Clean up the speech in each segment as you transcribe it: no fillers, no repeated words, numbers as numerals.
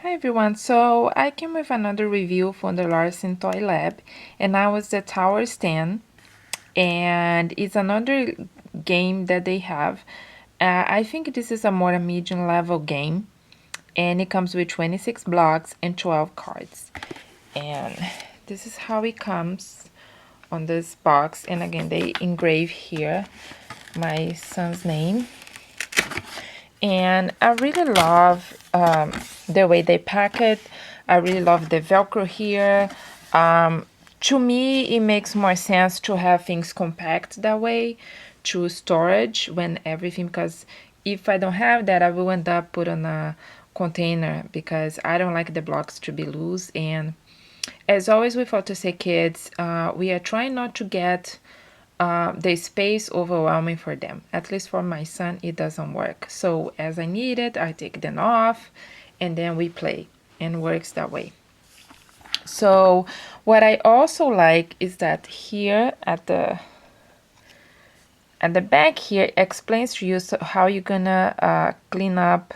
Hi everyone, so I came with another review from the Larson Toy Lab, and now it's the Tower Stand, and it's another game that they have. I think this is a more medium level game, and it comes with 26 blocks and 12 cards. And this is how it comes on this box, and again they engrave here my son's name. And I really love the way they pack it. I really love the Velcro here. To me, it makes more sense to have things compact that way to storage when everything, because if I don't have that, I will end up put on a container because I don't like the blocks to be loose. And as always with Autistic Kids, we are trying not to get the space overwhelming for them. At least for my son, it doesn't work. So as I need it, I take them off and then we play, and works that way. So what I also like is that here at the back here explains to you how you're gonna clean up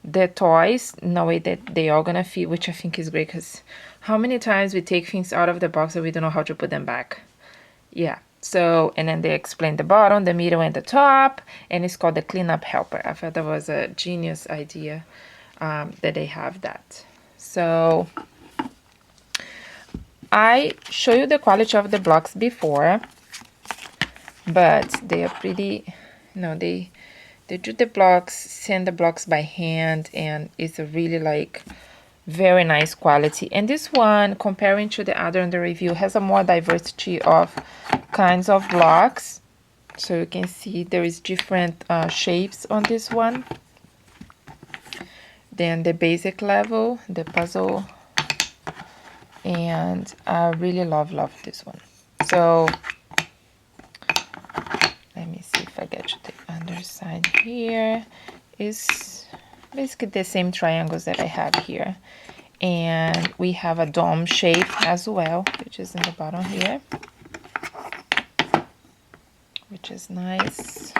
the toys in a way that they are gonna fit, which I think is great, because how many times we take things out of the box and we don't know how to put them back. Yeah. So, and then they explain the bottom, the middle, and the top, and it's called the cleanup helper. I thought that was a genius idea that they have that. So, I show you the quality of the blocks before, but they are pretty, they do the blocks, send the blocks by hand, and it's a really like very nice quality. And this one, comparing to the other in the review, has a more diversity of kinds of blocks. So you can see there is different shapes on this one. Then the basic level, the puzzle, and I really love this one. So let me see if I get to the underside here. Is basically the same triangles that I have here. And we have a dome shape as well, which is in the bottom here, which is nice.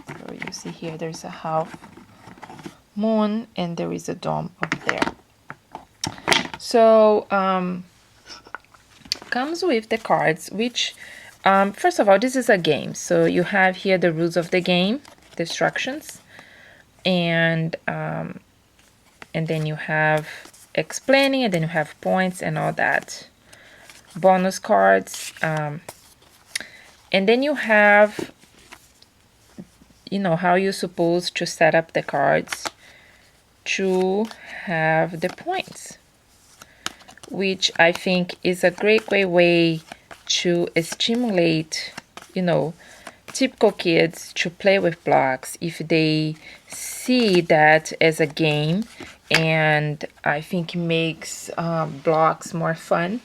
So you see here there's a half moon and there is a dome up there. So comes with the cards, which first of all, this is a game, so you have here the rules of the game, the instructions, and then you have explaining, and then you have points and all that, bonus cards, and then you have how you're supposed to set up the cards to have the points, which I think is a great way to stimulate typical kids to play with blocks if they see that as a game. And I think it makes blocks more fun.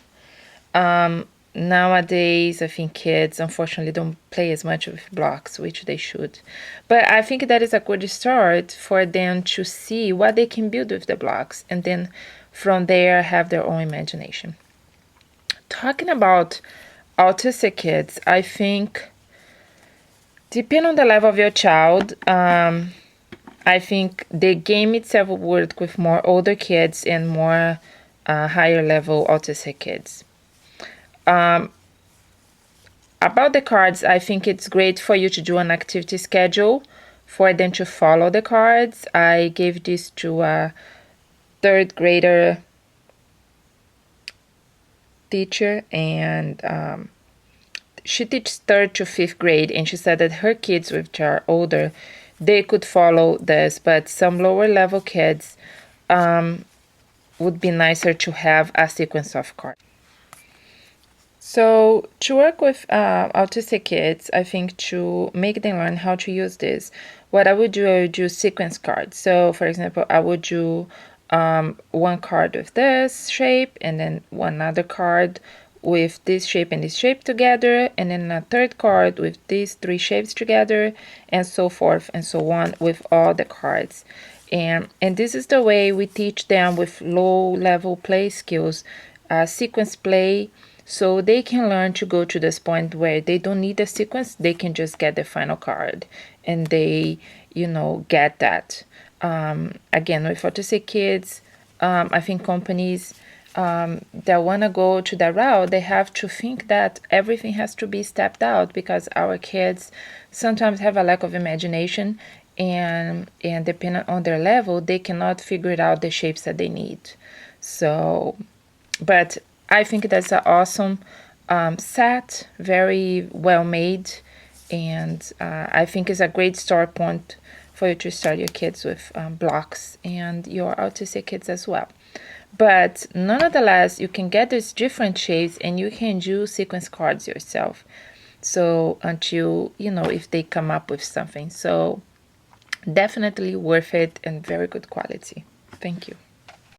Nowadays, I think kids unfortunately don't play as much with blocks, which they should. But I think that is a good start for them to see what they can build with the blocks, and then from there have their own imagination. Talking about autistic kids, I think depending on the level of your child, I think the game itself will work with more older kids and more higher level autistic kids. About the cards, I think it's great for you to do an activity schedule for them to follow the cards. I gave this to a third grader teacher, and she teaches third to fifth grade, and she said that her kids, which are older, they could follow this, but some lower level kids would be nicer to have a sequence of cards. So to work with autistic kids, I think to make them learn how to use this, what I would do sequence cards. So for example, I would do one card with this shape, and then one other card with this shape and this shape together, and then a third card with these three shapes together, and so forth and so on with all the cards. And this is the way we teach them with low level play skills, sequence play, so they can learn to go to this point where they don't need a sequence, they can just get the final card and they, get that. Again, with Autistic Kids, I think companies that want to go to that route, they have to think that everything has to be stepped out, because our kids sometimes have a lack of imagination, and depending on their level, they cannot figure it out the shapes that they need. So, but I think that's an awesome set, very well made, and I think it's a great start point for you to start your kids with blocks, and your autistic kids as well. But nonetheless, you can get these different shapes and you can do sequence cards yourself. So until, if they come up with something. So definitely worth it and very good quality. Thank you.